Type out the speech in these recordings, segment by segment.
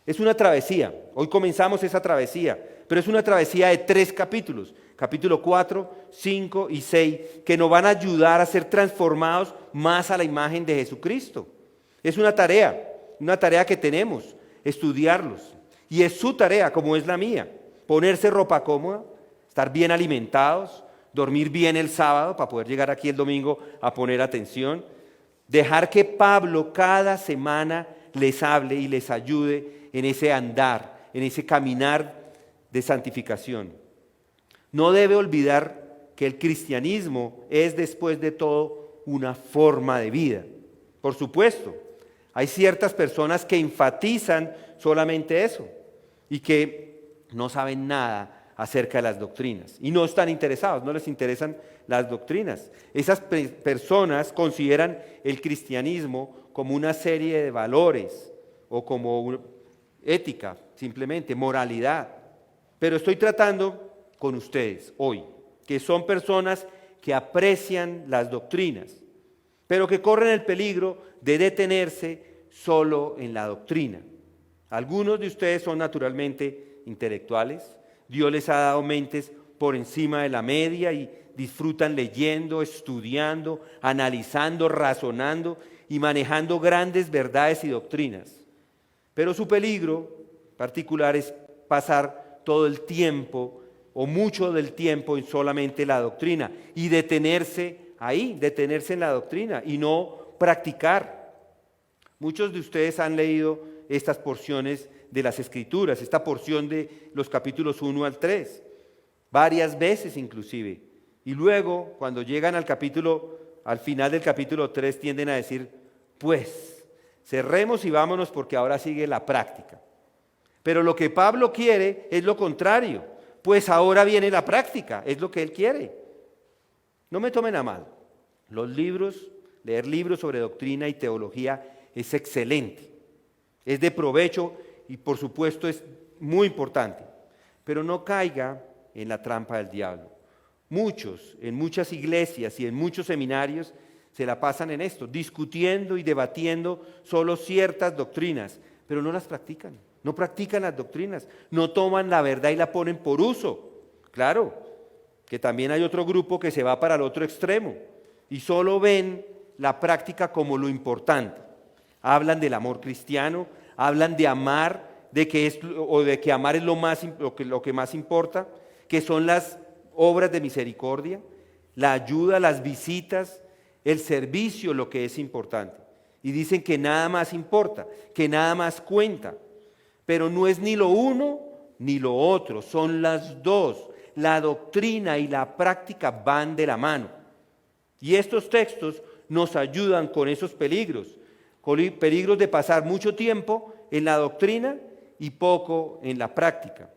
Es una travesía. Hoy comenzamos esa travesía, pero es una travesía de 3 capítulos. Capítulo 4, 5 y 6, que nos van a ayudar a ser transformados más a la imagen de Jesucristo. Es una tarea que tenemos, estudiarlos. Y es su tarea, como es la mía, ponerse ropa cómoda, estar bien alimentados, dormir bien el sábado para poder llegar aquí el domingo a poner atención, dejar que Pablo cada semana les hable y les ayude en ese andar, en ese caminar de santificación. No debe olvidar que el cristianismo es, después de todo, una forma de vida. Por supuesto, hay ciertas personas que enfatizan solamente eso y que no saben nada acerca de las doctrinas y no están interesados, no les interesan las doctrinas. Esas personas consideran el cristianismo como una serie de valores o como ética, simplemente moralidad. Pero estoy tratando con ustedes hoy, que son personas que aprecian las doctrinas, pero que corren el peligro de detenerse solo en la doctrina. Algunos de ustedes son naturalmente intelectuales. Dios les ha dado mentes por encima de la media y disfrutan leyendo, estudiando, analizando, razonando y manejando grandes verdades y doctrinas. Pero su peligro particular es pasar todo el tiempo o mucho del tiempo en solamente la doctrina y detenerse ahí, detenerse en la doctrina y no practicar. Muchos de ustedes han leído estas porciones de las Escrituras, esta porción de los capítulos 1 al 3, varias veces inclusive. Y luego, cuando llegan al final del capítulo 3, tienden a decir, pues, cerremos y vámonos porque ahora sigue la práctica. Pero lo que Pablo quiere es lo contrario, pues ahora viene la práctica, es lo que él quiere. No me tomen a mal, leer libros sobre doctrina y teología es excelente, es de provecho y por supuesto es muy importante, pero no caiga en la trampa del diablo. Muchos, en muchas iglesias y en muchos seminarios se la pasan en esto, discutiendo y debatiendo solo ciertas doctrinas, pero no las practican, no practican las doctrinas, no toman la verdad y la ponen por uso. Claro, que también hay otro grupo que se va para el otro extremo y solo ven la práctica como lo importante. Hablan del amor cristiano, hablan de amar, de que amar es lo que más importa, que son las obras de misericordia, la ayuda, las visitas, el servicio, lo que es importante. Y dicen que nada más importa, que nada más cuenta. Pero no es ni lo uno ni lo otro, son las dos. La doctrina y la práctica van de la mano. Y estos textos nos ayudan con esos peligros de pasar mucho tiempo en la doctrina y poco en la práctica.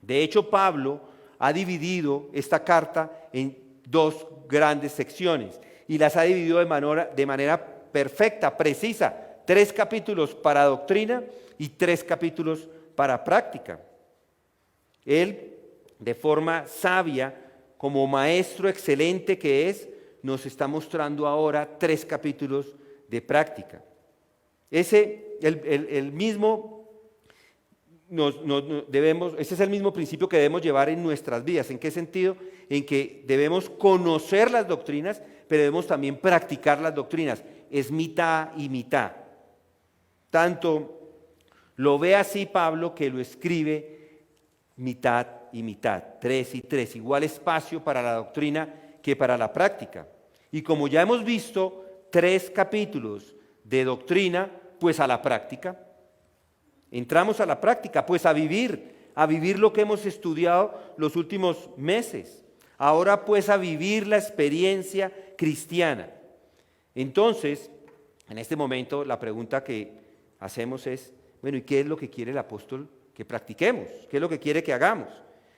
De hecho, Pablo ha dividido esta carta en 2 grandes secciones y las ha dividido de manera perfecta, precisa. 3 capítulos para doctrina y 3 capítulos para práctica. Él, de forma sabia, como maestro excelente que es, nos está mostrando ahora 3 capítulos de práctica. Ese es el mismo principio que debemos llevar en nuestras vidas. ¿En qué sentido? En que debemos conocer las doctrinas, pero debemos también practicar las doctrinas. Es mitad y mitad. Tanto lo ve así Pablo, que lo escribe mitad y mitad, 3 y 3, igual espacio para la doctrina que para la práctica. Y como ya hemos visto, 3 capítulos de doctrina, pues a la práctica. Entramos a la práctica, pues a vivir lo que hemos estudiado los últimos meses. Ahora pues a vivir la experiencia cristiana. Entonces, en este momento la pregunta que hacemos es, bueno, ¿y qué es lo que quiere el apóstol que practiquemos? ¿Qué es lo que quiere que hagamos?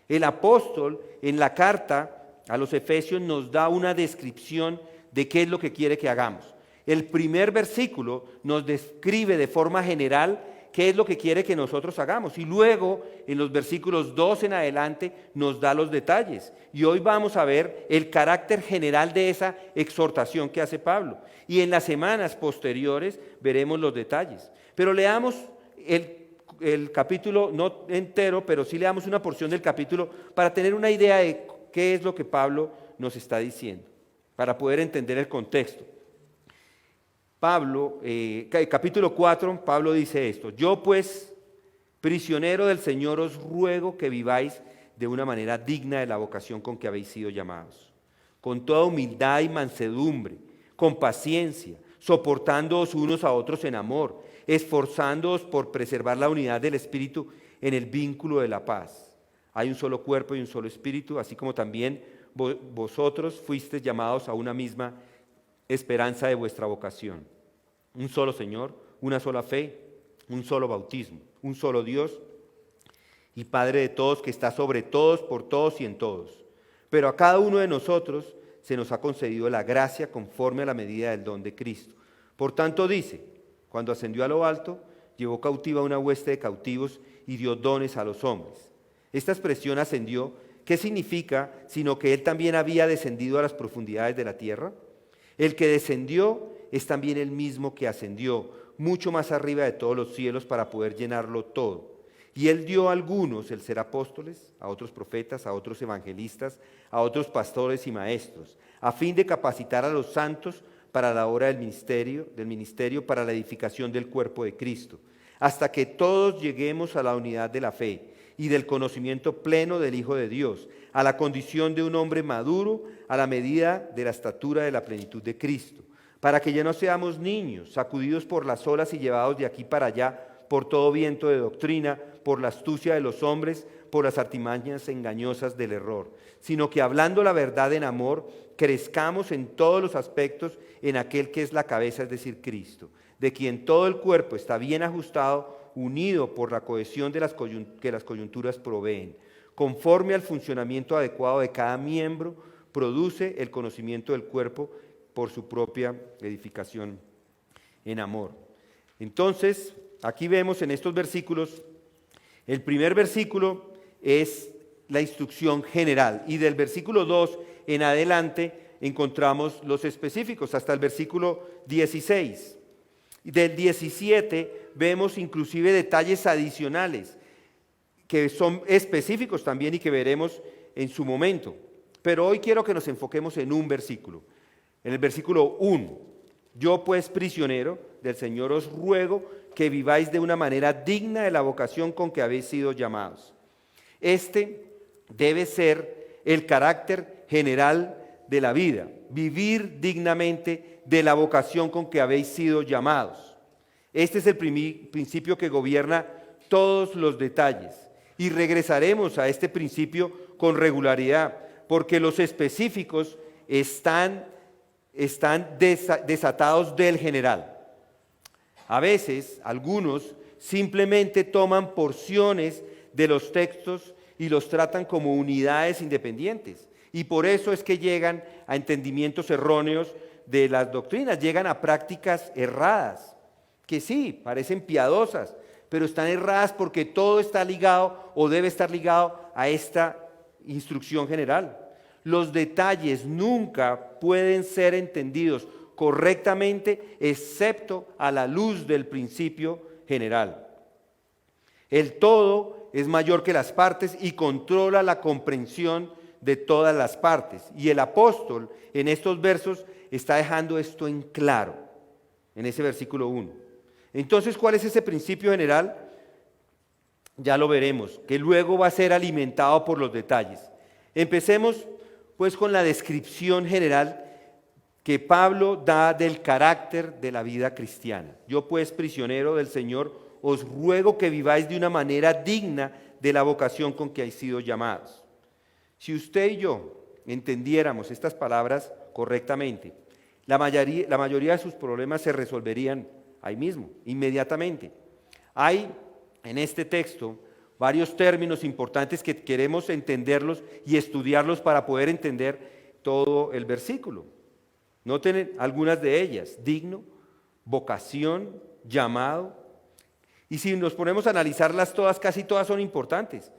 El apóstol en la carta a los Efesios nos da una descripción de qué es lo que quiere que hagamos. El primer versículo nos describe de forma general qué es lo que quiere que nosotros hagamos. Y luego, en los versículos 2 en adelante, nos da los detalles. Y hoy vamos a ver el carácter general de esa exhortación que hace Pablo. Y en las semanas posteriores veremos los detalles. Pero leamos el capítulo, no entero, pero sí leamos una porción del capítulo para tener una idea de qué es lo que Pablo nos está diciendo, para poder entender el contexto. Pablo, capítulo 4, Pablo dice esto: yo pues, prisionero del Señor, os ruego que viváis de una manera digna de la vocación con que habéis sido llamados, con toda humildad y mansedumbre, con paciencia, soportándoos unos a otros en amor, esforzándoos por preservar la unidad del Espíritu en el vínculo de la paz. Hay un solo cuerpo y un solo Espíritu, así como también vosotros fuisteis llamados a una misma esperanza de vuestra vocación. Un solo Señor, una sola fe, un solo bautismo, un solo Dios y Padre de todos, que está sobre todos, por todos y en todos. Pero a cada uno de nosotros se nos ha concedido la gracia conforme a la medida del don de Cristo. Por tanto dice: cuando ascendió a lo alto, llevó cautiva una hueste de cautivos y dio dones a los hombres. Esta expresión ascendió, ¿qué significa? Sino que Él también había descendido a las profundidades de la tierra. El que descendió es también el mismo que ascendió mucho más arriba de todos los cielos para poder llenarlo todo. Y Él dio a algunos el ser apóstoles, a otros profetas, a otros evangelistas, a otros pastores y maestros, a fin de capacitar a los santos para la obra del ministerio para la edificación del cuerpo de Cristo, hasta que todos lleguemos a la unidad de la fe y del conocimiento pleno del Hijo de Dios, a la condición de un hombre maduro, a la medida de la estatura de la plenitud de Cristo, para que ya no seamos niños, sacudidos por las olas y llevados de aquí para allá por todo viento de doctrina, por la astucia de los hombres, por las artimañas engañosas del error, sino que hablando la verdad en amor, crezcamos en todos los aspectos en aquel que es la cabeza, es decir, Cristo, de quien todo el cuerpo está bien ajustado, unido por la cohesión de que las coyunturas proveen, conforme al funcionamiento adecuado de cada miembro, produce el conocimiento del cuerpo por su propia edificación en amor. Entonces, aquí vemos en estos versículos, el primer versículo es la instrucción general y del versículo 2 en adelante encontramos los específicos hasta el versículo 16. Del 17 vemos inclusive detalles adicionales que son específicos también y que veremos en su momento. Pero hoy quiero que nos enfoquemos en un versículo. En el versículo 1, yo pues prisionero del Señor os ruego que viváis de una manera digna de la vocación con que habéis sido llamados. Este debe ser el carácter general de la vida, vivir dignamente de la vocación con que habéis sido llamados. Este es el principio que gobierna todos los detalles y regresaremos a este principio con regularidad, porque los específicos están desatados del general. A veces, algunos simplemente toman porciones de los textos y los tratan como unidades independientes. Y por eso es que llegan a entendimientos erróneos de las doctrinas, llegan a prácticas erradas, que sí, parecen piadosas, pero están erradas porque todo está ligado o debe estar ligado a esta instrucción general. Los detalles nunca pueden ser entendidos correctamente excepto a la luz del principio general. El todo es mayor que las partes y controla la comprensión de todas las partes. Y el apóstol en estos versos está dejando esto en claro, en ese versículo 1. Entonces, ¿cuál es ese principio general? Ya lo veremos, que luego va a ser alimentado por los detalles. Empecemos pues con la descripción general que Pablo da del carácter de la vida cristiana. Yo pues, prisionero del Señor, os ruego que viváis de una manera digna de la vocación con que habéis sido llamados. Si usted y yo entendiéramos estas palabras correctamente, la mayoría de sus problemas se resolverían ahí mismo, inmediatamente. Hay en este texto varios términos importantes que queremos entenderlos y estudiarlos para poder entender todo el versículo. Noten algunas de ellas: digno, vocación, llamado. Y si nos ponemos a analizarlas todas, casi todas son importantes.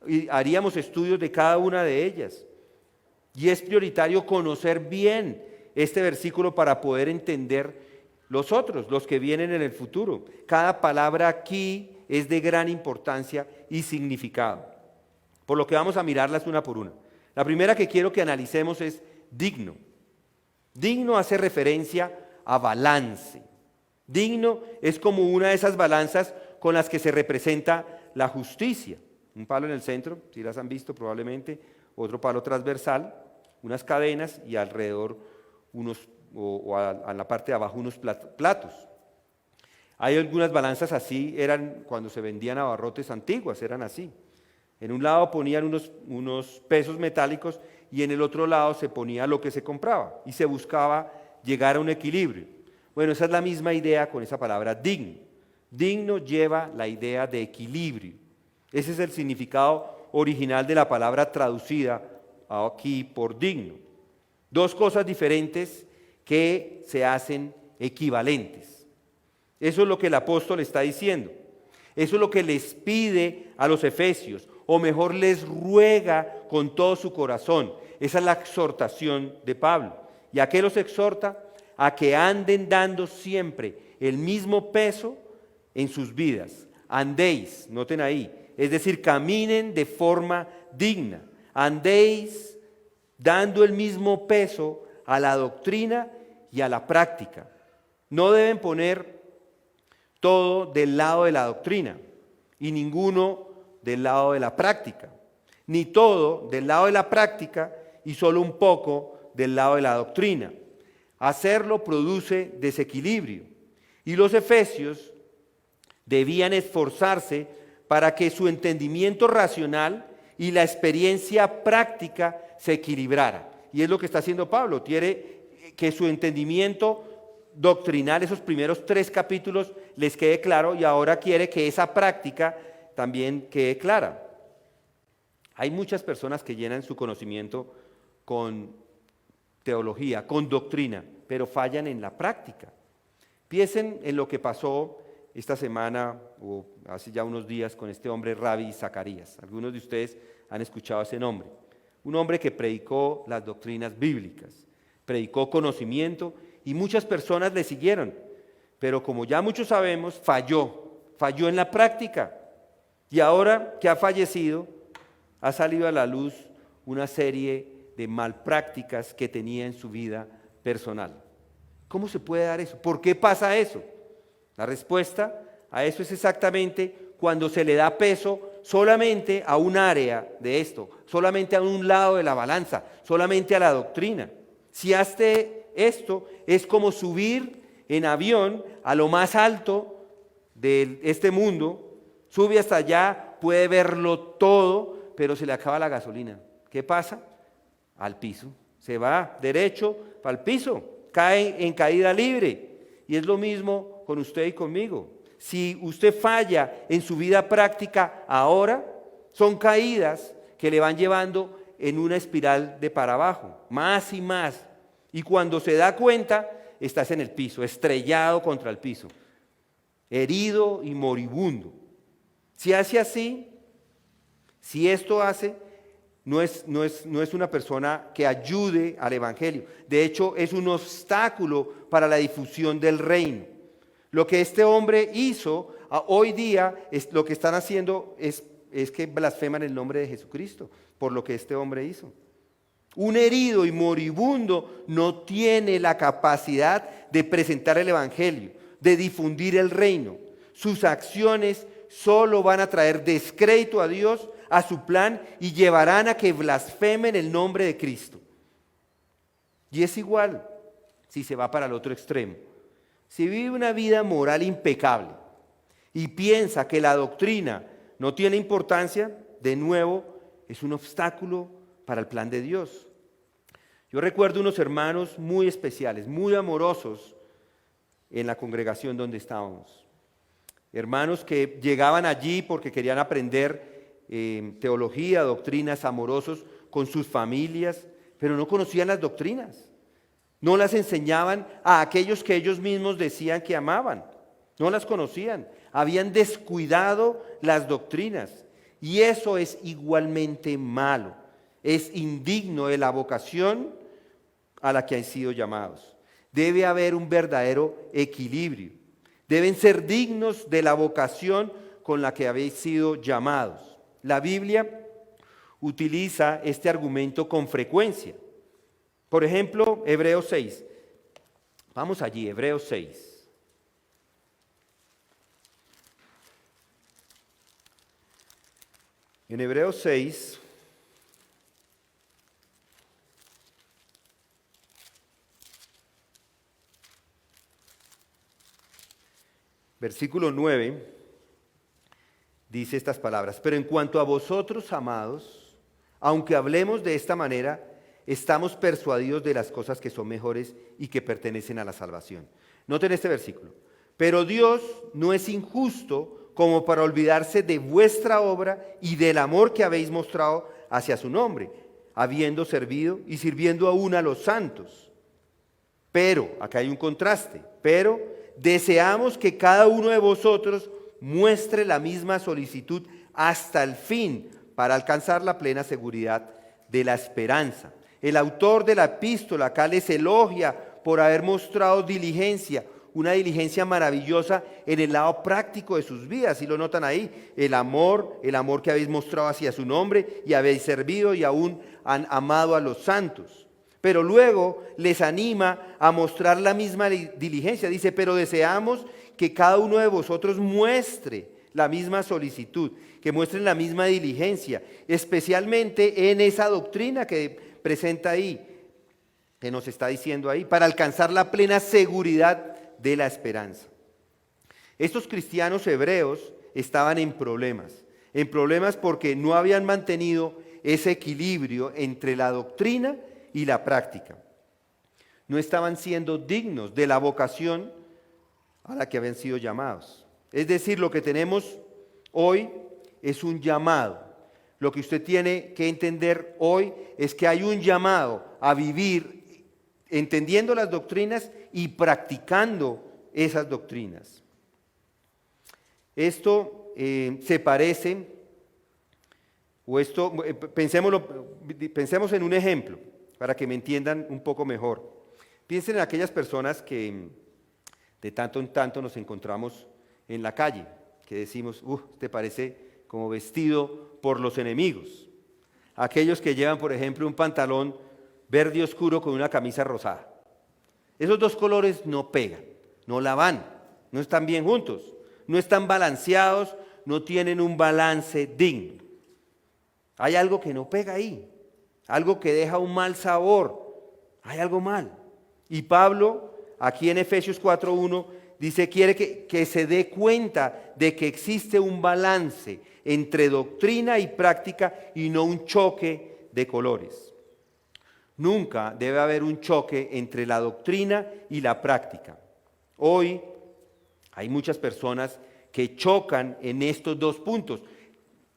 Y haríamos estudios de cada una de ellas. Y es prioritario conocer bien este versículo para poder entender los otros, los que vienen en el futuro. Cada palabra aquí es de gran importancia y significado. Por lo que vamos a mirarlas una por una. La primera que quiero que analicemos es digno. Digno hace referencia a balance. Digno es como una de esas balanzas con las que se representa la justicia. Un palo en el centro, si las han visto probablemente, otro palo transversal, unas cadenas y alrededor a la parte de abajo unos platos. Hay algunas balanzas así, eran cuando se vendían abarrotes antiguas, eran así. En un lado ponían unos pesos metálicos y en el otro lado se ponía lo que se compraba y se buscaba llegar a un equilibrio. Bueno, esa es la misma idea con esa palabra digno. Digno lleva la idea de equilibrio. Ese es el significado original de la palabra traducida aquí por digno. Dos cosas diferentes que se hacen equivalentes. Eso es lo que el apóstol está diciendo. Eso es lo que les pide a los efesios, o mejor les ruega con todo su corazón. Esa es la exhortación de Pablo. ¿Y a qué los exhorta? A que anden dando siempre el mismo peso en sus vidas. Andéis, noten ahí, es decir, caminen de forma digna. Andéis dando el mismo peso a la doctrina y a la práctica. No deben poner todo del lado de la doctrina y ninguno del lado de la práctica, ni todo del lado de la práctica y solo un poco del lado de la doctrina. Hacerlo produce desequilibrio y los efesios debían esforzarse para que su entendimiento racional y la experiencia práctica se equilibrara. Y es lo que está haciendo Pablo, quiere que su entendimiento doctrinal, esos primeros 3 capítulos, les quede claro y ahora quiere que esa práctica también quede clara. Hay muchas personas que llenan su conocimiento con teología, con doctrina, pero fallan en la práctica. Piensen en lo que pasó esta semana o hace ya unos días con este hombre Rabbi Zacarías. Algunos de ustedes han escuchado ese nombre. Un hombre que predicó las doctrinas bíblicas, predicó conocimiento y muchas personas le siguieron. Pero como ya muchos sabemos, falló en la práctica. Y ahora que ha fallecido, ha salido a la luz una serie de malprácticas que tenía en su vida personal. ¿Cómo se puede dar eso? ¿Por qué pasa eso? La respuesta a eso es exactamente cuando se le da peso solamente a un área de esto, solamente a un lado de la balanza, solamente a la doctrina. Si hace esto, es como subir en avión a lo más alto de este mundo, sube hasta allá, puede verlo todo, pero se le acaba la gasolina. ¿Qué pasa? Al piso. Se va derecho para el piso, cae en caída libre. Y es lo mismo con usted y conmigo. Si usted falla en su vida práctica ahora, son caídas que le van llevando en una espiral de para abajo, más y más. Y cuando se da cuenta, estás en el piso, estrellado contra el piso, herido y moribundo. Si hace así, si esto hace, no es una persona que ayude al Evangelio. De hecho, es un obstáculo para la difusión del reino. Lo que este hombre hizo hoy día, lo que están haciendo es que blasfeman el nombre de Jesucristo por lo que este hombre hizo. Un herido y moribundo no tiene la capacidad de presentar el Evangelio, de difundir el reino. Sus acciones solo van a traer descrédito a Dios, a su plan, y llevarán a que blasfemen el nombre de Cristo. Y es igual si se va para el otro extremo. Si vive una vida moral impecable y piensa que la doctrina no tiene importancia, de nuevo es un obstáculo para el plan de Dios. Yo recuerdo unos hermanos muy especiales, muy amorosos en la congregación donde estábamos. Hermanos que llegaban allí porque querían aprender teología, doctrinas, amorosos con sus familias, pero no conocían las doctrinas. No las enseñaban a aquellos que ellos mismos decían que amaban. No las conocían. Habían descuidado las doctrinas. Y eso es igualmente malo. Es indigno de la vocación a la que han sido llamados. Debe haber un verdadero equilibrio. Deben ser dignos de la vocación con la que habéis sido llamados. La Biblia utiliza este argumento con frecuencia. Por ejemplo, Hebreos 6. Vamos allí, Hebreos 6. En Hebreos 6, versículo 9, dice estas palabras: pero en cuanto a vosotros, amados, aunque hablemos de esta manera, estamos persuadidos de las cosas que son mejores y que pertenecen a la salvación. Noten este versículo. Pero Dios no es injusto como para olvidarse de vuestra obra y del amor que habéis mostrado hacia su nombre, habiendo servido y sirviendo aún a los santos. Pero, acá hay un contraste, pero deseamos que cada uno de vosotros muestre la misma solicitud hasta el fin para alcanzar la plena seguridad de la esperanza. El autor de la epístola acá les elogia por haber mostrado diligencia, una diligencia maravillosa en el lado práctico de sus vidas. ¿Sí lo notan ahí? El amor que habéis mostrado hacia su nombre y habéis servido y aún han amado a los santos. Pero luego les anima a mostrar la misma diligencia. Dice, pero deseamos que cada uno de vosotros muestre la misma solicitud, que muestren la misma diligencia, especialmente en esa doctrina que presenta ahí, que nos está diciendo ahí, para alcanzar la plena seguridad de la esperanza. Estos cristianos hebreos estaban en problemas porque no habían mantenido ese equilibrio entre la doctrina y la práctica. No estaban siendo dignos de la vocación a la que habían sido llamados. Es decir, lo que tenemos hoy es un llamado. Lo que usted tiene que entender hoy es que hay un llamado a vivir entendiendo las doctrinas y practicando esas doctrinas. Esto se parece, pensemos en un ejemplo para que me entiendan un poco mejor. Piensen en aquellas personas que de tanto en tanto nos encontramos en la calle, que decimos, te parece como vestido por los enemigos. Aquellos que llevan, por ejemplo, un pantalón verde oscuro con una camisa rosada. Esos dos colores no pegan, no la van, no están bien juntos, no están balanceados, no tienen un balance digno. Hay algo que no pega ahí, algo que deja un mal sabor, hay algo mal. Y Pablo, aquí en Efesios 4:1, dice, quiere que se dé cuenta de que existe un balance entre doctrina y práctica y no un choque de colores. Nunca debe haber un choque entre la doctrina y la práctica. Hoy hay muchas personas que chocan en estos dos puntos.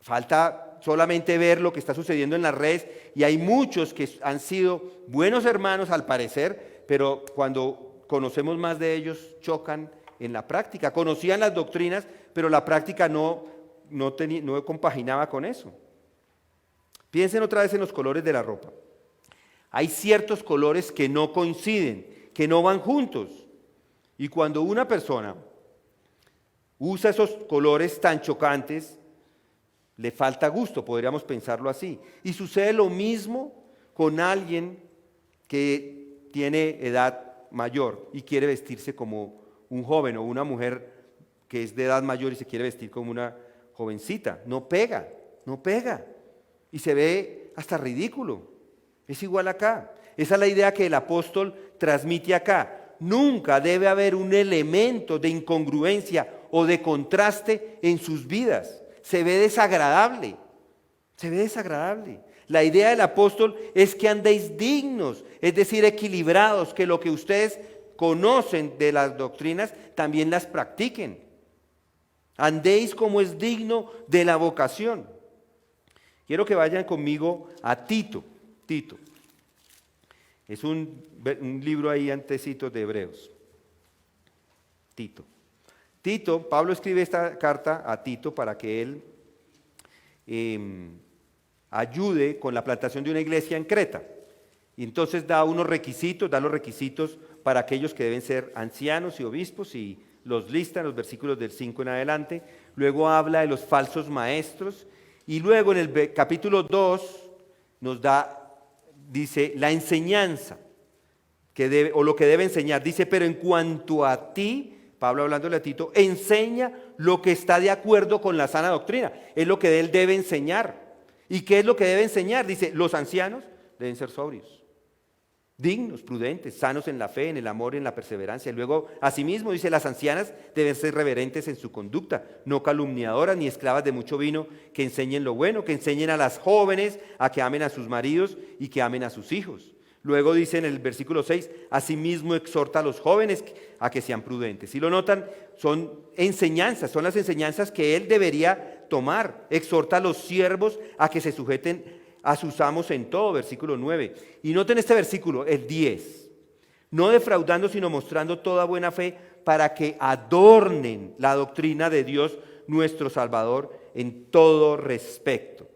Falta solamente ver lo que está sucediendo en las redes y hay muchos que han sido buenos hermanos al parecer, pero cuando conocemos más de ellos chocan en la práctica. Conocían las doctrinas, pero la práctica no compaginaba con eso. Piensen otra vez en los colores de la ropa. Hay ciertos colores que no coinciden, que no van juntos. Y cuando una persona usa esos colores tan chocantes, le falta gusto, podríamos pensarlo así. Y sucede lo mismo con alguien que tiene edad mayor y quiere vestirse como un joven, o una mujer que es de edad mayor y se quiere vestir como una jovencita. No pega. Y se ve hasta ridículo. Es igual acá. Esa es la idea que el apóstol transmite acá. Nunca debe haber un elemento de incongruencia o de contraste en sus vidas. Se ve desagradable. La idea del apóstol es que andéis dignos, es decir, equilibrados, que lo que ustedes conocen de las doctrinas también las practiquen. Andéis como es digno de la vocación. Quiero que vayan conmigo a Tito. Es un libro ahí antecito de Hebreos. Tito, Pablo escribe esta carta a Tito para que él ayude con la plantación de una iglesia en Creta. Y entonces da los requisitos para aquellos que deben ser ancianos y obispos, y los lista en los versículos del 5 en adelante. luego habla de los falsos maestros, y luego en el capítulo 2 nos dice la enseñanza o lo que debe enseñar. Dice, pero en cuanto a ti, Pablo hablándole a Tito, enseña lo que está de acuerdo con la sana doctrina. Es lo que él debe enseñar. ¿Y qué es lo que debe enseñar? Dice, los ancianos deben ser sobrios, dignos, prudentes, sanos en la fe, en el amor, en la perseverancia. Y luego, asimismo, dice, las ancianas deben ser reverentes en su conducta, no calumniadoras ni esclavas de mucho vino, que enseñen lo bueno, que enseñen a las jóvenes a que amen a sus maridos y que amen a sus hijos. Luego dice en el versículo 6, asimismo exhorta a los jóvenes a que sean prudentes. Si lo notan, son enseñanzas, son las enseñanzas que él debería tomar. Exhorta a los siervos a que se sujeten a sus amos en todo, versículo 9. Y noten este versículo, el 10. No defraudando, sino mostrando toda buena fe para que adornen la doctrina de Dios nuestro Salvador en todo respecto.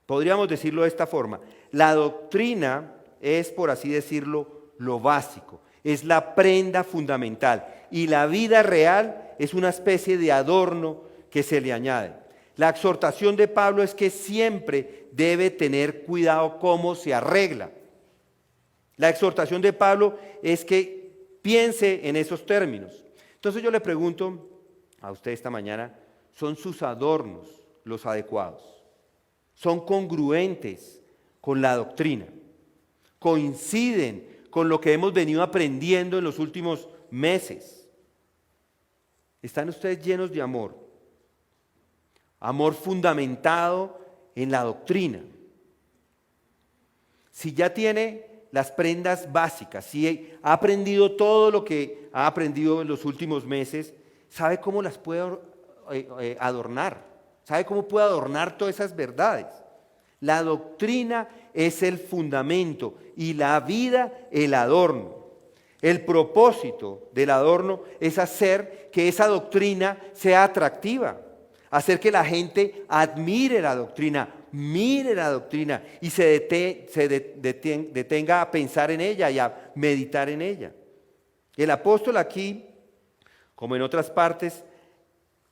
Podríamos decirlo de esta forma. La doctrina es, por así decirlo, lo básico. Es la prenda fundamental. Y la vida real es una especie de adorno que se le añade. La exhortación de Pablo es que siempre debe tener cuidado cómo se arregla. La exhortación de Pablo es que piense en esos términos. Entonces yo le pregunto a usted esta mañana, ¿son sus adornos los adecuados? ¿Son congruentes con la doctrina? ¿Coinciden con lo que hemos venido aprendiendo en los últimos meses? ¿Están ustedes llenos de amor? Amor fundamentado en la doctrina. Si ya tiene las prendas básicas, si ha aprendido todo lo que ha aprendido en los últimos meses, ¿sabe cómo las puede adornar? ¿Sabe cómo puede adornar todas esas verdades? La doctrina es el fundamento y la vida el adorno. El propósito del adorno es hacer que esa doctrina sea atractiva, hacer que la gente admire la doctrina, mire la doctrina y se detenga a pensar en ella y a meditar en ella. El apóstol aquí, como en otras partes,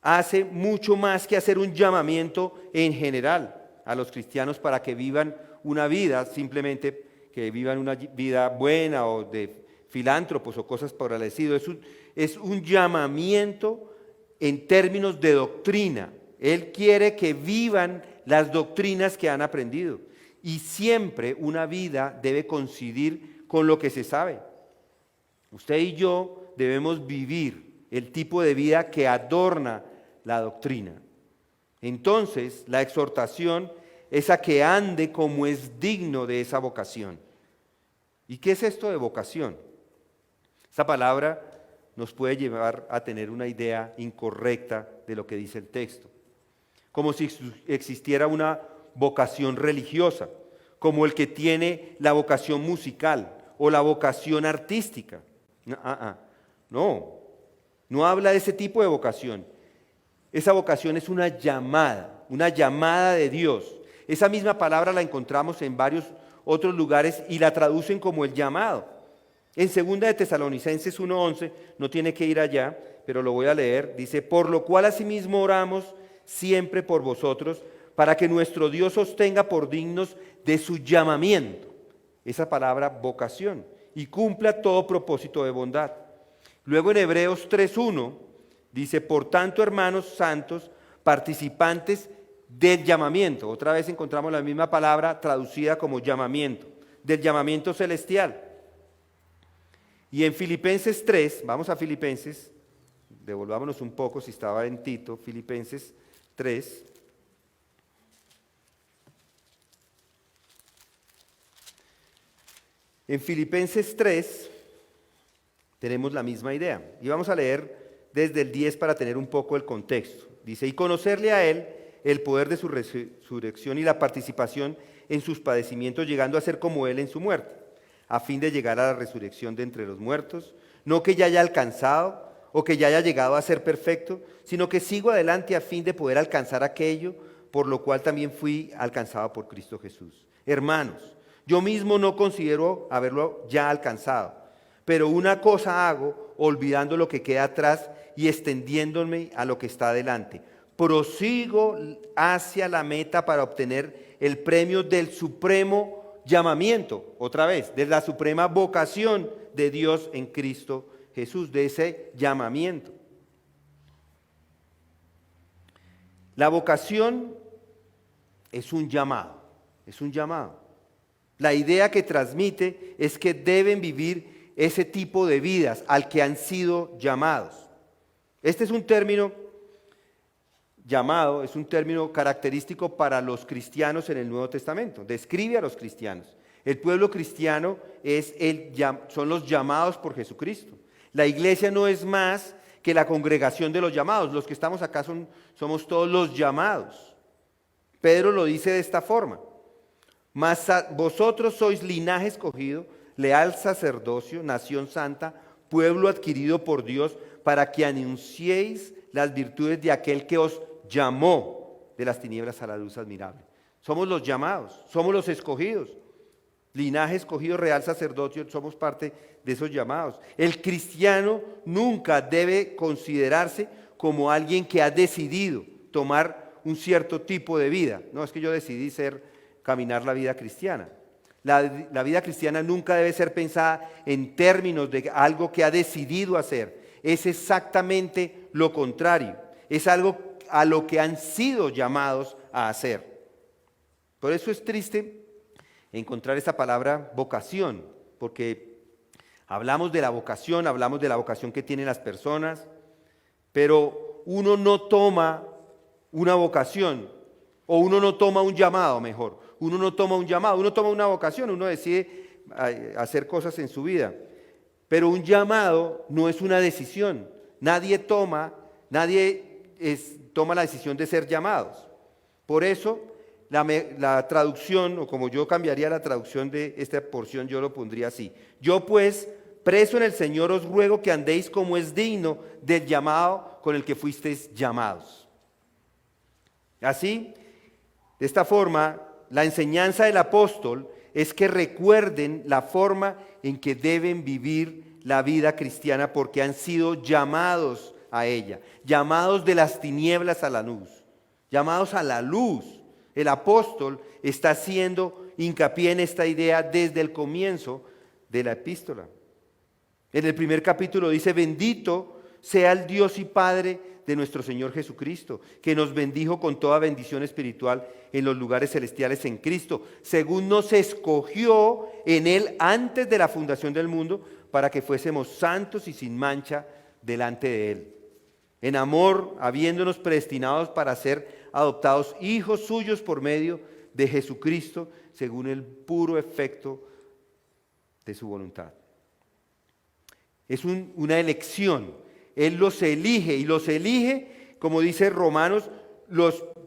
hace mucho más que hacer un llamamiento en general a los cristianos para que vivan una vida, simplemente que vivan una vida buena o de filántropos o cosas por el estilo. Es un llamamiento en términos de doctrina. Él quiere que vivan las doctrinas que han aprendido. Y siempre una vida debe coincidir con lo que se sabe. Usted y yo debemos vivir el tipo de vida que adorna la doctrina. Entonces, la exhortación es a que ande como es digno de esa vocación. ¿Y qué es esto de vocación? Esta palabra nos puede llevar a tener una idea incorrecta de lo que dice el texto. Como si existiera una vocación religiosa, como el que tiene la vocación musical o la vocación artística. No habla de ese tipo de vocación. Esa vocación es una llamada de Dios. Esa misma palabra la encontramos en varios otros lugares y la traducen como el llamado. En 2 de Tesalonicenses 1:11, no tiene que ir allá, pero lo voy a leer, dice, por lo cual asimismo oramos siempre por vosotros, para que nuestro Dios os tenga por dignos de su llamamiento, esa palabra vocación, y cumpla todo propósito de bondad. Luego en Hebreos 3:1 dice, por tanto, hermanos santos, participantes del llamamiento. Otra vez encontramos la misma palabra traducida como llamamiento, del llamamiento celestial. Y en Filipenses 3, vamos a Filipenses, devolvámonos un poco si estaba en Tito, Filipenses 3. En Filipenses 3 tenemos la misma idea. Y vamos a leer desde el 10 para tener un poco el contexto. Dice, y conocerle a Él el poder de su resurrección y la participación en sus padecimientos, llegando a ser como Él en su muerte, a fin de llegar a la resurrección de entre los muertos, no que ya haya alcanzado o que ya haya llegado a ser perfecto, sino que sigo adelante a fin de poder alcanzar aquello por lo cual también fui alcanzado por Cristo Jesús. Hermanos, yo mismo no considero haberlo ya alcanzado, pero una cosa hago, olvidando lo que queda atrás y extendiéndome a lo que está adelante. Prosigo hacia la meta para obtener el premio del supremo llamamiento, otra vez, de la suprema vocación de Dios en Cristo Jesús, de ese llamamiento. La vocación es un llamado, es un llamado. La idea que transmite es que deben vivir ese tipo de vidas al que han sido llamados. Este es un término llamado, es un término característico para los cristianos en el Nuevo Testamento. Describe a los cristianos. El pueblo cristiano son los llamados por Jesucristo. La iglesia no es más que la congregación de los llamados. Los que estamos acá somos todos los llamados. Pedro lo dice de esta forma: mas vosotros sois linaje escogido, leal sacerdocio, nación santa, pueblo adquirido por Dios, para que anunciéis las virtudes de aquel que os llamó de las tinieblas a la luz admirable. Somos los llamados, somos los escogidos. Linaje escogido, real sacerdocio, somos parte de esos llamados. El cristiano nunca debe considerarse como alguien que ha decidido tomar un cierto tipo de vida. No es que yo decidí caminar la vida cristiana. La vida cristiana nunca debe ser pensada en términos de algo que ha decidido hacer. Es exactamente lo contrario. Es algo a lo que han sido llamados a hacer. Por eso es triste encontrar esa palabra vocación, porque hablamos de la vocación que tienen las personas, pero uno no toma una vocación, o uno no toma un llamado, mejor. Uno no toma un llamado, uno toma una vocación, uno decide hacer cosas en su vida. Pero un llamado no es una decisión. Nadie toma la decisión de ser llamados. Por eso la traducción, o como yo cambiaría la traducción de esta porción, yo lo pondría así: yo pues, preso en el Señor, os ruego que andéis como es digno del llamado con el que fuisteis llamados. Así, de esta forma, la enseñanza del apóstol es que recuerden la forma en que deben vivir la vida cristiana, porque han sido llamados a ella, llamados de las tinieblas a la luz, llamados a la luz. El apóstol está haciendo hincapié en esta idea desde el comienzo de la epístola. En el primer capítulo dice: bendito sea el Dios y Padre de nuestro Señor Jesucristo, que nos bendijo con toda bendición espiritual en los lugares celestiales en Cristo, según nos escogió en Él antes de la fundación del mundo, para que fuésemos santos y sin mancha delante de Él. En amor, habiéndonos predestinados para ser adoptados hijos suyos por medio de Jesucristo, según el puro efecto de su voluntad. Es una elección. Él los elige, y los elige, como dice Romanos,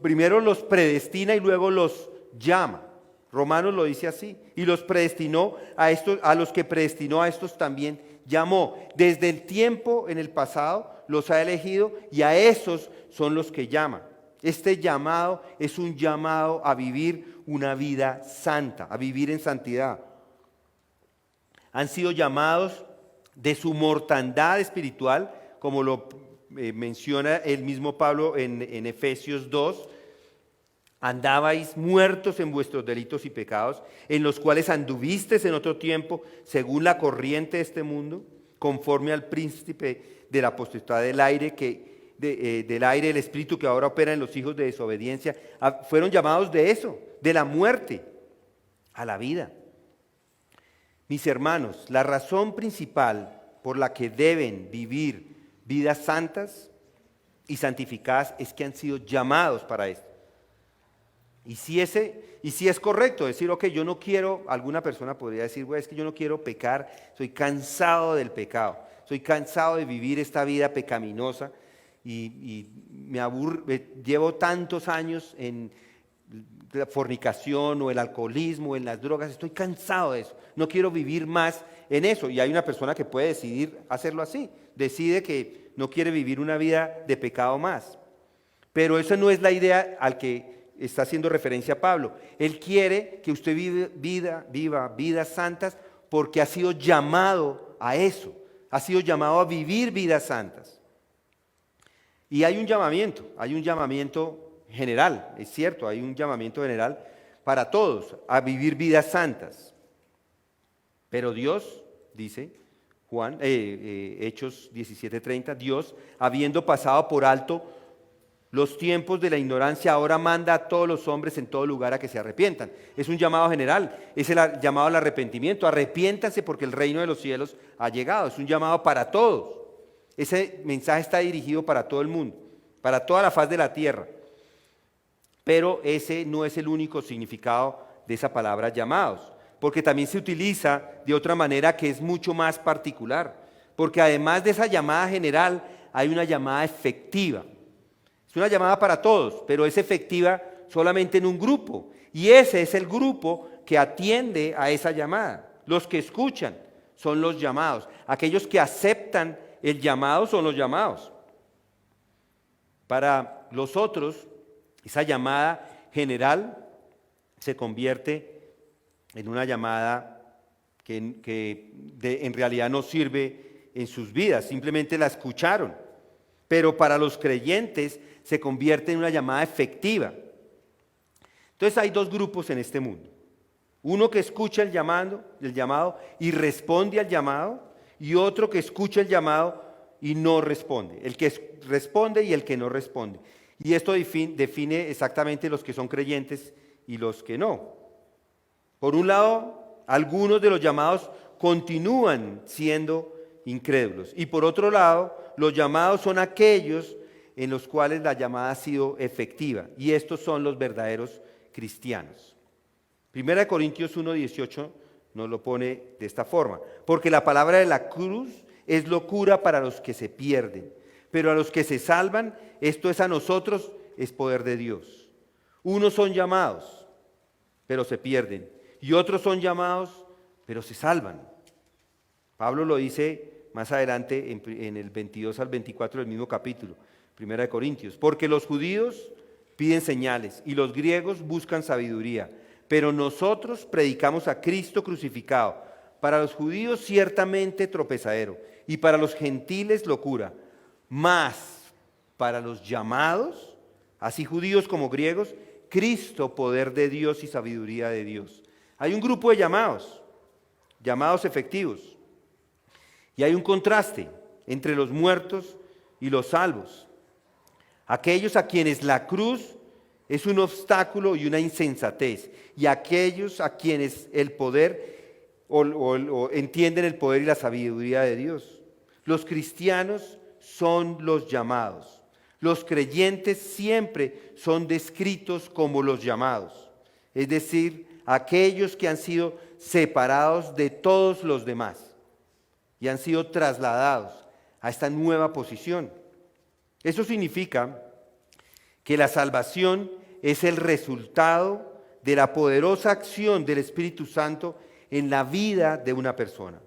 primero los predestina y luego los llama. Romanos lo dice así: y los predestinó a los que predestinó, a estos también llamó. Desde el tiempo en el pasado los ha elegido, y a esos son los que llama. Este llamado es un llamado a vivir una vida santa, a vivir en santidad. Han sido llamados de su mortandad espiritual, como lo menciona el mismo Pablo en Efesios 2. Andabais muertos en vuestros delitos y pecados, en los cuales anduvisteis en otro tiempo, según la corriente de este mundo, conforme al príncipe de la potestad del aire, del espíritu que ahora opera en los hijos de desobediencia. Fueron llamados de eso, de la muerte a la vida. Mis hermanos, la razón principal por la que deben vivir vidas santas y santificadas es que han sido llamados para esto. Y si es correcto decir: ok, yo no quiero, alguna persona podría decir: es que yo no quiero pecar, soy cansado del pecado, soy cansado de vivir esta vida pecaminosa y me aburre, llevo tantos años en la fornicación o el alcoholismo, en las drogas, estoy cansado de eso, no quiero vivir más en eso. Y hay una persona que puede decidir hacerlo así, decide que no quiere vivir una vida de pecado más. Pero esa no es la idea al que está haciendo referencia Pablo. Él quiere que usted viva vidas santas porque ha sido llamado a eso, ha sido llamado a vivir vidas santas. Y hay un llamamiento general, es cierto, hay un llamamiento general para todos a vivir vidas santas. Pero Dios, dice Juan, Hechos 17:30, Dios, habiendo pasado por alto los tiempos de la ignorancia, ahora manda a todos los hombres en todo lugar a que se arrepientan. Es un llamado general, es el llamado al arrepentimiento. Arrepiéntanse porque el reino de los cielos ha llegado. Es un llamado para todos. Ese mensaje está dirigido para todo el mundo, para toda la faz de la tierra. Pero ese no es el único significado de esa palabra llamados, porque también se utiliza de otra manera que es mucho más particular, porque además de esa llamada general hay una llamada efectiva. Es una llamada para todos, pero es efectiva solamente en un grupo, y ese es el grupo que atiende a esa llamada. Los que escuchan son los llamados, aquellos que aceptan el llamado son los llamados. Para los otros, esa llamada general se convierte en una llamada que en realidad no sirve en sus vidas, simplemente la escucharon. Pero para los creyentes se convierte en una llamada efectiva. Entonces hay dos grupos en este mundo. Uno que escucha el llamado y responde al llamado, y otro que escucha el llamado y no responde. El que responde y el que no responde. Y esto define exactamente los que son creyentes y los que no. Por un lado, algunos de los llamados continúan siendo incrédulos. Y por otro lado, los llamados son aquellos en los cuales la llamada ha sido efectiva. Y estos son los verdaderos cristianos. 1 Corintios 1:18 nos lo pone de esta forma. Porque la palabra de la cruz es locura para los que se pierden, pero a los que se salvan, esto es a nosotros, es poder de Dios. Unos son llamados, pero se pierden, y otros son llamados, pero se salvan. Pablo lo dice más adelante en el 22 al 24 del mismo capítulo, 1 Corintios. Porque los judíos piden señales y los griegos buscan sabiduría, pero nosotros predicamos a Cristo crucificado. Para los judíos ciertamente tropezadero y para los gentiles locura, mas para los llamados, así judíos como griegos, Cristo poder de Dios y sabiduría de Dios. Hay un grupo de llamados efectivos, y hay un contraste entre los muertos y los salvos. Aquellos a quienes la cruz es un obstáculo y una insensatez, y aquellos a quienes el poder o entienden el poder y la sabiduría de Dios. Los cristianos son los llamados. Los creyentes siempre son descritos como los llamados, es decir, aquellos que han sido separados de todos los demás y han sido trasladados a esta nueva posición. Eso significa que la salvación es el resultado de la poderosa acción del Espíritu Santo en la vida de una persona.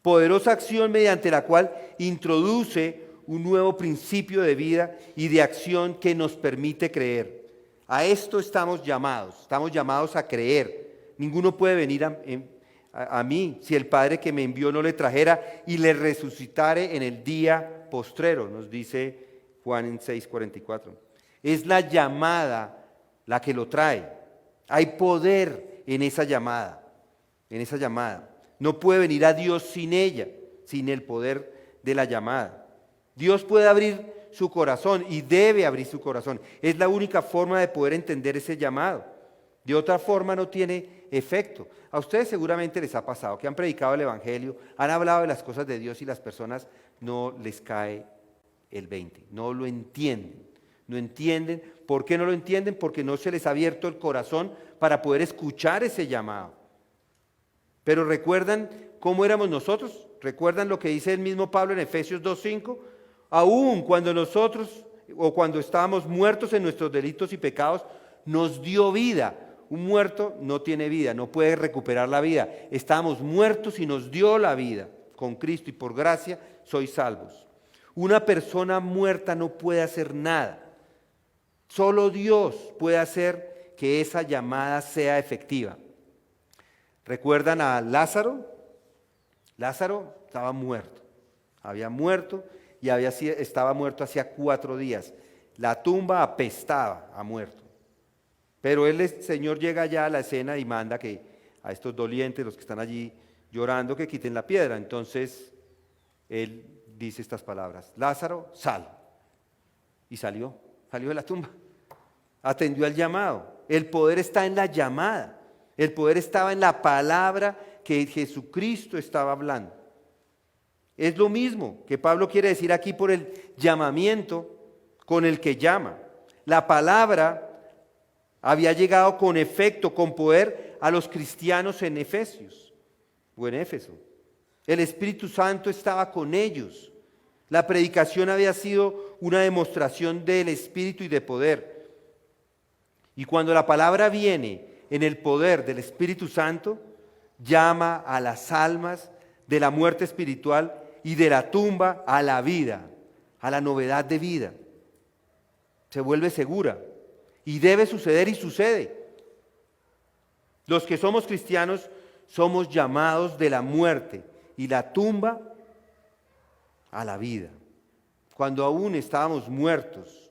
Poderosa acción mediante la cual introduce un nuevo principio de vida y de acción que nos permite creer. A esto estamos llamados a creer. Ninguno puede venir a mí si el Padre que me envió no le trajera y le resucitare en el día postrero, nos dice Juan en 6:44. Es la llamada la que lo trae. Hay poder en esa llamada. No puede venir a Dios sin ella, sin el poder de la llamada. Dios puede abrir su corazón y debe abrir su corazón. Es la única forma de poder entender ese llamado. De otra forma no tiene efecto. A ustedes seguramente les ha pasado que han predicado el Evangelio, han hablado de las cosas de Dios y las personas no les cae el 20, no lo entienden. No entienden. ¿Por qué no lo entienden? Porque no se les ha abierto el corazón para poder escuchar ese llamado. Pero ¿recuerdan cómo éramos nosotros? ¿Recuerdan lo que dice el mismo Pablo en Efesios 2:5? Aún cuando nosotros, o cuando estábamos muertos en nuestros delitos y pecados, nos dio vida. Un muerto no tiene vida, no puede recuperar la vida. Estábamos muertos y nos dio la vida. Con Cristo y por gracia sois salvos. Una persona muerta no puede hacer nada. Solo Dios puede hacer que esa llamada sea efectiva. ¿Recuerdan a Lázaro? Lázaro estaba muerto. había muerto y estaba muerto hacía 4 días. La tumba apestaba a muerto. Pero el Señor llega ya a la escena y manda que a estos dolientes, los que están allí llorando, que quiten la piedra. Entonces Él dice estas palabras: Lázaro, sal. Y salió de la tumba. Atendió al llamado. El poder está en la llamada. El poder estaba en la palabra que Jesucristo estaba hablando. Es lo mismo que Pablo quiere decir aquí por el llamamiento con el que llama. La palabra había llegado con efecto, con poder a los cristianos en Efesios o en Éfeso. El Espíritu Santo estaba con ellos. La predicación había sido una demostración del Espíritu y de poder. Y cuando la palabra viene en el poder del Espíritu Santo, llama a las almas de la muerte espiritual y de la tumba a la vida, a la novedad de vida. Se vuelve segura y debe suceder y sucede. Los que somos cristianos somos llamados de la muerte y la tumba a la vida. Cuando aún estábamos muertos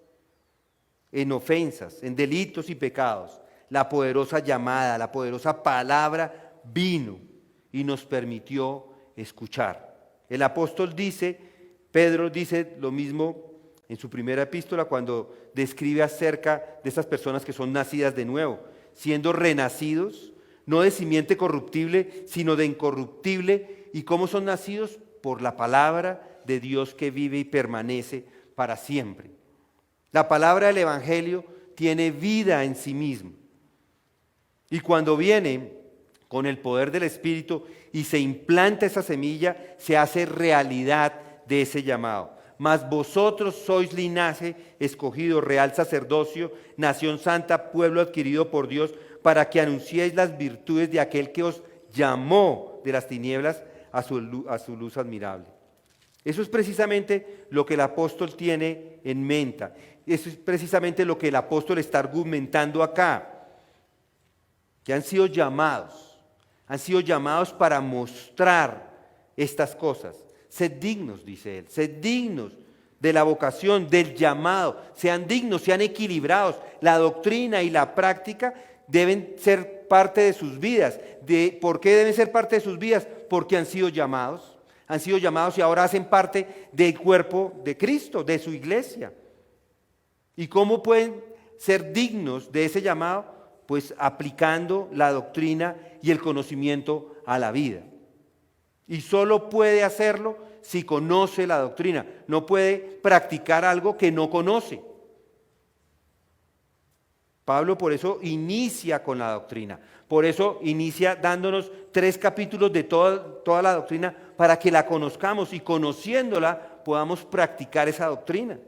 en ofensas, en delitos y pecados, la poderosa llamada, la poderosa palabra vino y nos permitió escuchar. El apóstol dice, Pedro dice lo mismo en su primera epístola cuando describe acerca de esas personas que son nacidas de nuevo, siendo renacidos, no de simiente corruptible, sino de incorruptible. ¿Y cómo son nacidos? Por la palabra de Dios que vive y permanece para siempre. La palabra del Evangelio tiene vida en sí misma. Y cuando viene con el poder del Espíritu y se implanta esa semilla, se hace realidad de ese llamado. Mas vosotros sois linaje escogido, real sacerdocio, nación santa, pueblo adquirido por Dios, para que anunciéis las virtudes de aquel que os llamó de las tinieblas a su luz admirable. Eso es precisamente lo que el apóstol tiene en mente. Eso es precisamente lo que el apóstol está argumentando acá. Que han sido llamados para mostrar estas cosas. Sed dignos, dice él, sed dignos de la vocación, del llamado, sean dignos, sean equilibrados. La doctrina y la práctica deben ser parte de sus vidas. ¿Por qué deben ser parte de sus vidas? Porque han sido llamados y ahora hacen parte del cuerpo de Cristo, de su iglesia. ¿Y cómo pueden ser dignos de ese llamado? Pues aplicando la doctrina y el conocimiento a la vida. Y solo puede hacerlo si conoce la doctrina. No puede practicar algo que no conoce. Pablo por eso inicia con la doctrina. Por eso inicia dándonos 3 capítulos de toda la doctrina para que la conozcamos y conociéndola podamos practicar esa doctrina.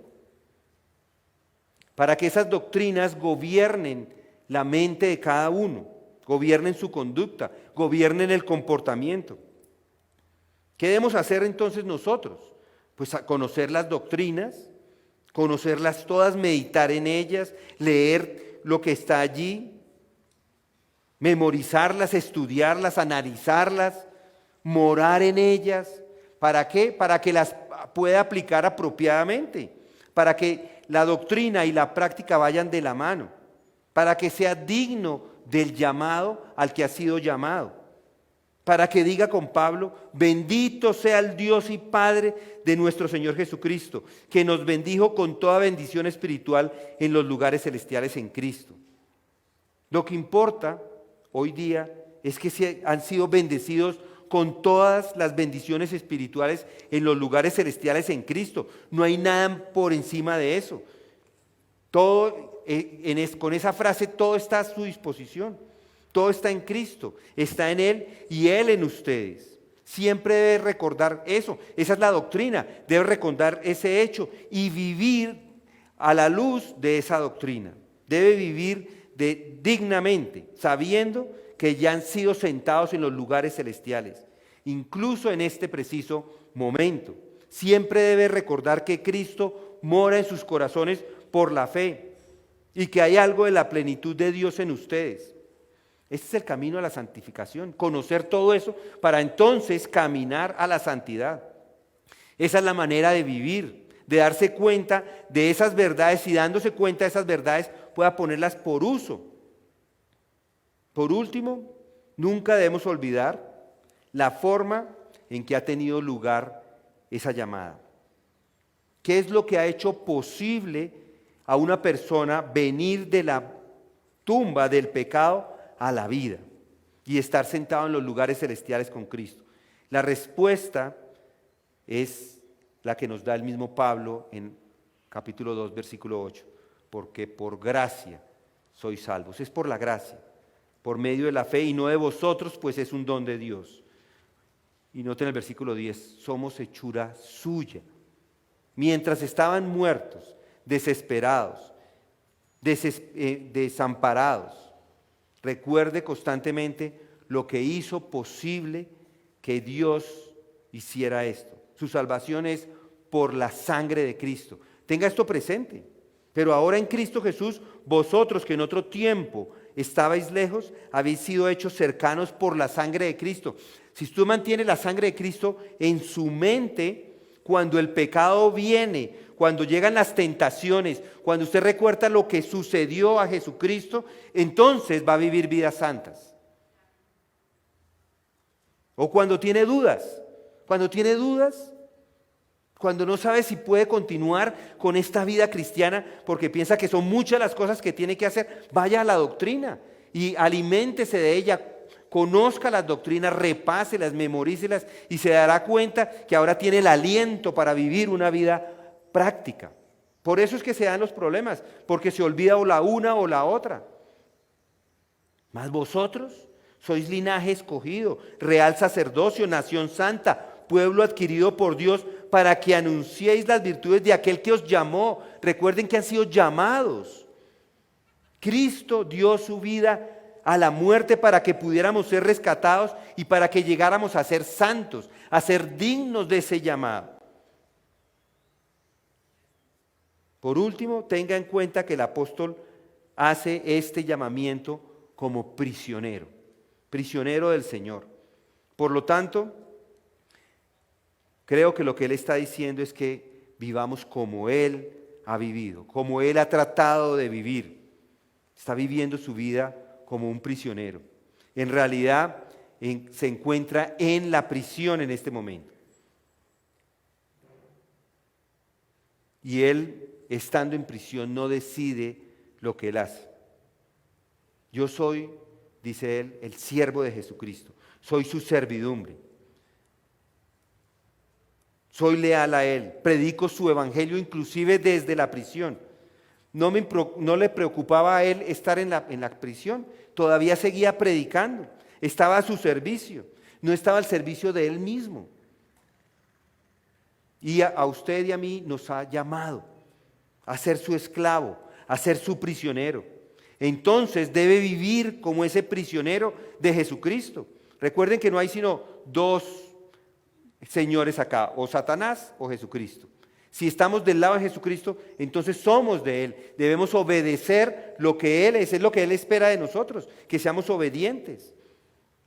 Para que esas doctrinas gobiernen la mente de cada uno, gobiernen su conducta, gobiernen el comportamiento. ¿Qué debemos hacer entonces nosotros? Pues conocer las doctrinas, conocerlas todas, meditar en ellas, leer lo que está allí, memorizarlas, estudiarlas, analizarlas, morar en ellas. ¿Para qué? Para que las pueda aplicar apropiadamente, para que la doctrina y la práctica vayan de la mano, para que sea digno del llamado al que ha sido llamado, para que diga con Pablo: bendito sea el Dios y Padre de nuestro Señor Jesucristo, que nos bendijo con toda bendición espiritual en los lugares celestiales en Cristo. Lo que importa hoy día es que han sido bendecidos con todas las bendiciones espirituales en los lugares celestiales en Cristo. No hay nada por encima de eso. Todo, con esa frase, todo está a su disposición. Todo está en Cristo, está en Él y Él en ustedes. Siempre debe recordar eso. Esa es la doctrina. Debe recordar ese hecho y vivir a la luz de esa doctrina. Debe vivir dignamente, sabiendo que ya han sido sentados en los lugares celestiales, incluso en este preciso momento. Siempre debe recordar que Cristo mora en sus corazones por la fe y que hay algo de la plenitud de Dios en ustedes. Este es el camino a la santificación, conocer todo eso para entonces caminar a la santidad. Esa es la manera de vivir, de darse cuenta de esas verdades y dándose cuenta de esas verdades pueda ponerlas por uso. Por último, nunca debemos olvidar la forma en que ha tenido lugar esa llamada. ¿Qué es lo que ha hecho posible a una persona venir de la tumba del pecado a la vida y estar sentado en los lugares celestiales con Cristo? La respuesta es la que nos da el mismo Pablo en capítulo 2, versículo 8. Porque por gracia sois salvos. Es por la gracia, por medio de la fe y no de vosotros, pues es un don de Dios. Y noten el versículo 10, somos hechura suya. Mientras estaban muertos, desesperados, desamparados, recuerde constantemente lo que hizo posible que Dios hiciera esto. Su salvación es por la sangre de Cristo. Tenga esto presente. Pero ahora en Cristo Jesús, vosotros que en otro tiempo estabais lejos, habéis sido hechos cercanos por la sangre de Cristo. Si usted mantiene la sangre de Cristo en su mente, cuando el pecado viene, cuando llegan las tentaciones, cuando usted recuerda lo que sucedió a Jesucristo, entonces va a vivir vidas santas. O cuando tiene dudas, cuando no sabe si puede continuar con esta vida cristiana porque piensa que son muchas las cosas que tiene que hacer, vaya a la doctrina y aliméntese de ella. Conozca las doctrinas, repáselas, memorícelas y se dará cuenta que ahora tiene el aliento para vivir una vida práctica. Por eso es que se dan los problemas, porque se olvida o la una o la otra. Mas vosotros sois linaje escogido, real sacerdocio, nación santa, pueblo adquirido por Dios, para que anunciéis las virtudes de aquel que os llamó. Recuerden que han sido llamados. Cristo dio su vida a la muerte para que pudiéramos ser rescatados y para que llegáramos a ser santos, a ser dignos de ese llamado. Por último, tenga en cuenta que el apóstol hace este llamamiento como prisionero del Señor. Por lo tanto, creo que lo que él está diciendo es que vivamos como él ha vivido, como él ha tratado de vivir. Está viviendo su vida como un prisionero. En realidad se encuentra en la prisión en este momento. Y él, estando en prisión, no decide lo que él hace. Yo soy, dice él, el siervo de Jesucristo. Soy su servidumbre. Soy leal a él. Predico su evangelio inclusive desde la prisión. No le preocupaba a él estar en la prisión. Todavía seguía predicando. Estaba a su servicio. No estaba al servicio de él mismo. Y a usted y a mí nos ha llamado a ser su esclavo, a ser su prisionero. Entonces debe vivir como ese prisionero de Jesucristo. Recuerden que no hay sino dos señores acá, o Satanás o Jesucristo. Si estamos del lado de Jesucristo, entonces somos de Él. Debemos obedecer lo que Él es lo que Él espera de nosotros, que seamos obedientes.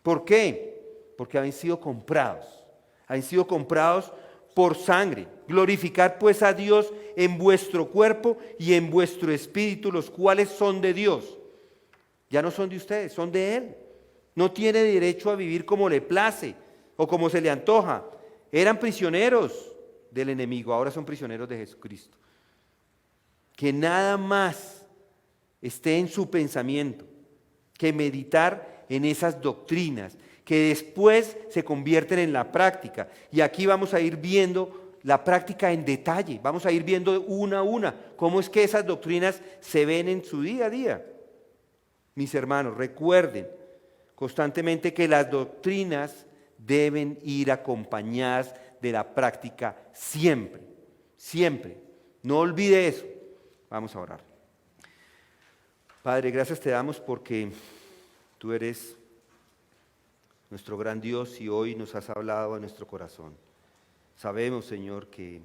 ¿Por qué? Porque han sido comprados por sangre. Glorificad pues a Dios en vuestro cuerpo y en vuestro espíritu, los cuales son de Dios. Ya no son de ustedes, son de Él. No tiene derecho a vivir como le place o como se le antoja. Eran prisioneros del enemigo, ahora son prisioneros de Jesucristo. Que nada más esté en su pensamiento que meditar en esas doctrinas que después se convierten en la práctica. Y aquí vamos a ir viendo la práctica en detalle, vamos a ir viendo una a una cómo es que esas doctrinas se ven en su día a día. Mis hermanos, recuerden constantemente que las doctrinas deben ir acompañadas de la práctica siempre, siempre. No olvide eso. Vamos a orar. Padre, gracias te damos porque tú eres nuestro gran Dios y hoy nos has hablado a nuestro corazón. Sabemos, Señor, que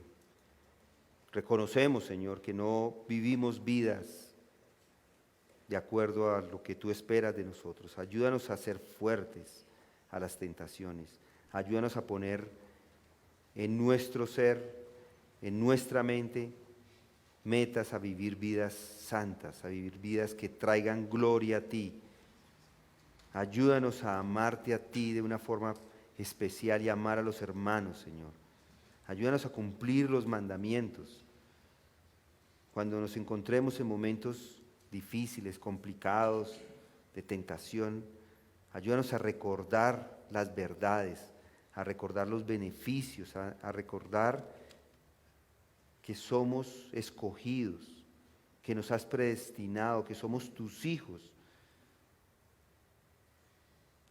reconocemos, Señor, que no vivimos vidas de acuerdo a lo que tú esperas de nosotros. Ayúdanos a ser fuertes a las tentaciones. Ayúdanos a poner en nuestro ser, en nuestra mente, metas a vivir vidas santas, a vivir vidas que traigan gloria a ti. Ayúdanos a amarte a ti de una forma especial y amar a los hermanos, Señor. Ayúdanos a cumplir los mandamientos. Cuando nos encontremos en momentos difíciles, complicados, de tentación, ayúdanos a recordar las verdades, a recordar los beneficios, a recordar que somos escogidos, que nos has predestinado, que somos tus hijos.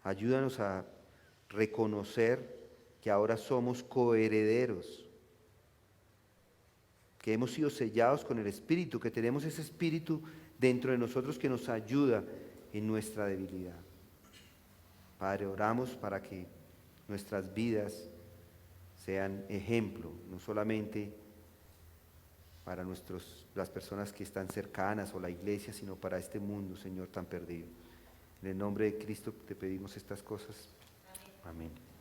Ayúdanos a reconocer que ahora somos coherederos, que hemos sido sellados con el Espíritu, que tenemos ese Espíritu dentro de nosotros que nos ayuda en nuestra debilidad. Padre, oramos para que nuestras vidas sean ejemplo, no solamente para las personas que están cercanas o la iglesia, sino para este mundo, Señor, tan perdido. En el nombre de Cristo te pedimos estas cosas. Amén.